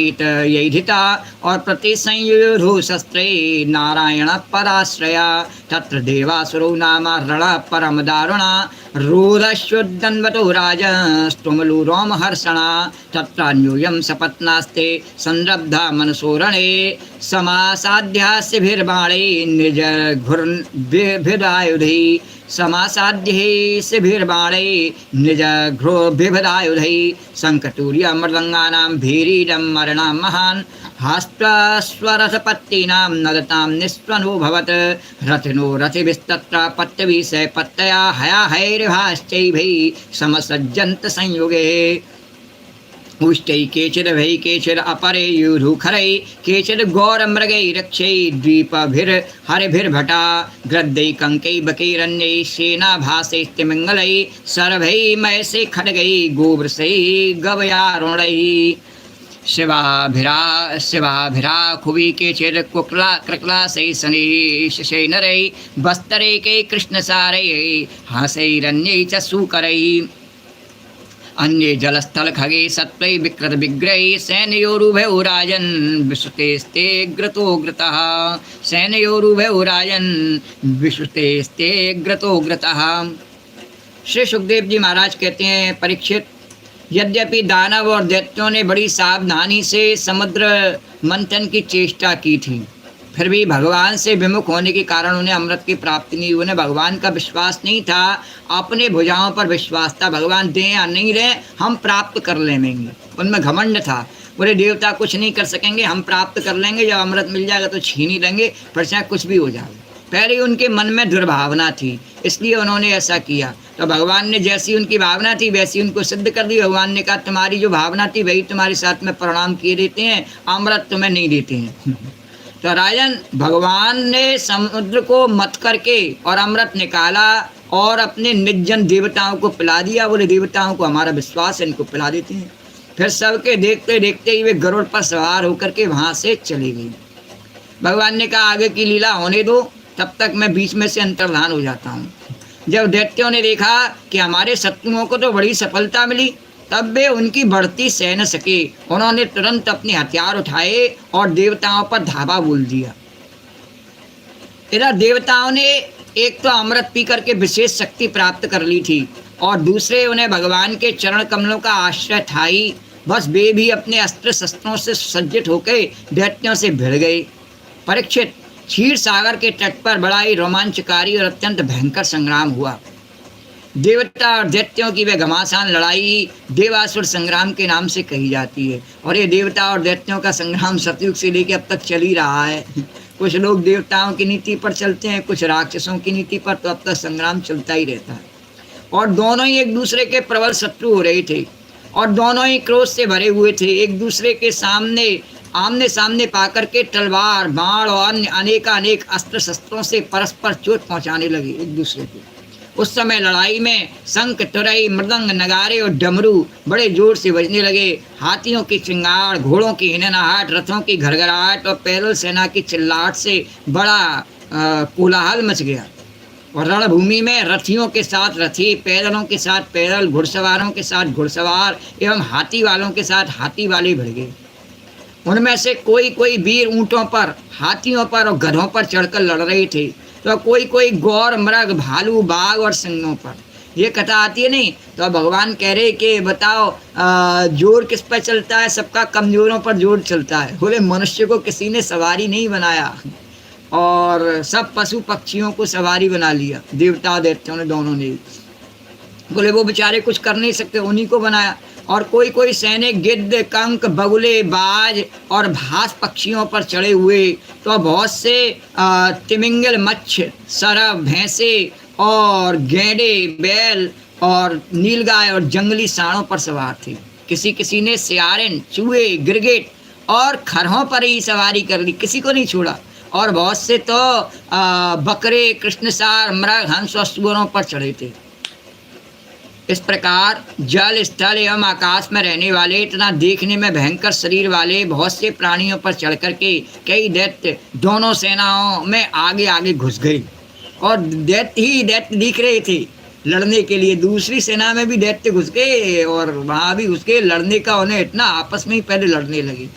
यैधिता और प्रतिसंयुधु शस्त्रे नारायण पराश्रया तत्र देवासुरो नाम रण परम दारुणा रूरश्युद्धन्वतो राजस्तुमलु रोमहर्षणा तत्रान्यूयं सपत्नास्ते संरब्धा मनसोरणे समासाध्यास्यभिर्बाणे निजघुर्भिदायुधै समासाध्यै शिभिर्बाणे निजघ्रोभिदायुधै शङ्खतूर्य मृदङ्गानां भीरीडं मरणं महान् हास्त्वस्वरथपत्तीनां नदतां निस्वनुभवत् रथिनो रथिभिस्तत्र पत्यविषय पत्तया हयाहैर्भाश्चैभै समसज्जन्त संयुगे उष्टै केचिद् वै केचिद् अपरे यूरुखरै केचिद् घोरमृगै रक्षै द्वीपभिर्हरिभिर्भटा ग्रद्दै कङ्कै बकैरन्यै सेनाभासैस्तिमिङ्गलै सर्वै मयसै खड्गै गोवृषै गवयारुणै शिवाभिरा खुवि केचिद् कृक्लासै शनेशै नरै वस्तरैकै कृष्णसारै हासैरन्यै च सूकरै अन्ये जलस्थल खगे सत्वै विकृत विग्रह सैनयोरुभयो राजन् विश्रुतेस्ते ग्रतो ग्रतः सैनयोरुभयो राजन् विश्रुतेस्ते ग्रतो ग्रतः। श्री सुखदेव जी महाराज कहते हैं, परीक्षित, यद्यपि दानव और दैत्यों ने बड़ी सावधानी से समुद्र मंथन की चेष्टा की थी, फिर भी भगवान से विमुख होने के कारण उन्हें अमृत की प्राप्ति नहीं। उन्हें भगवान का विश्वास नहीं था, अपने भुजाओं पर विश्वास था। भगवान दें या नहीं दें, हम प्राप्त कर लेंगे। उनमें घमंड था, बोले देवता कुछ नहीं कर सकेंगे, हम प्राप्त कर लेंगे। जब अमृत मिल जाएगा तो छीन ही लेंगे, फिर चाहे कुछ भी हो जाए। पहले ही उनके मन में दुर्भावना थी, इसलिए उन्होंने ऐसा किया। तो भगवान ने जैसी उनकी भावना थी वैसी उनको सिद्ध कर दी। भगवान ने कहा, तुम्हारी जो भावना थी वही तुम्हारे साथ में परिणाम किए देते हैं, अमृत तुम्हें नहीं देते हैं। तो राजन, भगवान ने समुद्र को मत करके और अमृत निकाला और अपने निर्जन देवताओं को पिला दिया। बोले देवताओं को हमारा विश्वास है, इनको पिला देते हैं। फिर सबके देखते देखते ही वे गरुड़ पर सवार होकर के वहाँ से चले गए। भगवान ने कहा, आगे की लीला होने दो, तब तक मैं बीच में से अंतर्धान हो जाता हूँ। जब दैत्यों ने देखा कि हमारे शत्रुओं को तो बड़ी सफलता मिली, तब वे उनकी बढ़ती सह न सके। उन्होंने तुरंत अपने हथियार उठाए और देवताओं पर धावा बोल दिया। इधर देवताओं ने एक तो अमृत पी करके विशेष शक्ति प्राप्त कर ली थी और दूसरे उन्हें भगवान के चरण कमलों का आश्रय था ही। बस वे भी अपने अस्त्र शस्त्रों से सुसज्जित होकर दैत्यों से भिड़ गए। परीक्षित, क्षीर सागर के तट पर बड़ा ही रोमांचकारी और अत्यंत भयंकर संग्राम हुआ। देवता और दैत्यों की वह घमासान लड़ाई देवासुर संग्राम के नाम से कही जाती है। और ये देवता और दैत्यों का संग्राम सतयुग से लेकर अब तक चल ही रहा है। कुछ लोग देवताओं की नीति पर चलते हैं, कुछ राक्षसों की नीति पर, तो अब तक संग्राम चलता ही रहता है। और दोनों ही एक दूसरे के प्रबल शत्रु हो रहे थे और दोनों ही क्रोध से भरे हुए थे। एक दूसरे के सामने आमने सामने पाकर के तलवार, बाण और अन्य अनेक अस्त्र शस्त्रों से परस्पर चोट पहुंचाने लगे एक दूसरे को। उस समय लड़ाई में शंख, तुरई, मृदंग, नगारे और डमरू बड़े जोर से बजने लगे। हाथियों की चिंगाड़, घोड़ों की हिननाहट, रथों की घरघराहट और पैदल सेना की चिल्लाहट से बड़ा कोलाहल मच गया। और रणभूमि में रथियों के साथ रथी, पैदलों के साथ पैदल, घुड़सवारों के साथ घुड़सवार एवं हाथी वालों के साथ हाथी वाले भिड़ गए। उनमें से कोई कोई वीर ऊँटों पर, हाथियों पर और गधों पर चढ़कर लड़ रहे थे, तो कोई कोई गौर, मृग, भालू, बाघ और सिंहों पर। ये कथा आती है नहीं, तो भगवान कह रहे कि बताओ जोर किस पर चलता है? सबका कमजोरों पर जोर चलता है। बोले मनुष्य को किसी ने सवारी नहीं बनाया और सब पशु पक्षियों को सवारी बना लिया, देवता दैत्यों ने दोनों ने। बोले वो बेचारे कुछ कर नहीं सकते, उन्हीं को बनाया। और कोई कोई सैनिक गिद्ध, कंक, बगुले, बाज और भास पक्षियों पर चढ़े हुए, तो बहुत से तिमिंगल, मच्छ, सरब, भैंसे और गेंडे, बैल और नीलगाय और जंगली सांडों पर सवार थे। किसी किसी ने सियारिन, चूहे, गिरगिट और खरहों पर ही सवारी कर ली, किसी को नहीं छोड़ा। और बहुत से तो बकरे, कृष्णसार, मृग, हंस और सुअरों पर चढ़े थे। इस प्रकार जल, स्थल एवं आकाश में रहने वाले तथा देखने में भयंकर शरीर वाले बहुत से प्राणियों पर चढ़ करके कई दैत्य दोनों सेनाओं में आगे आगे घुस गए। और दैत्य ही दैत्य दिख रहे थे। लड़ने के लिए। दूसरी सेना में भी दैत्य घुस गए और वहाँ भी घुस के लड़ने का उन्हें इतना आपस में ही पहले लड़ने लगे।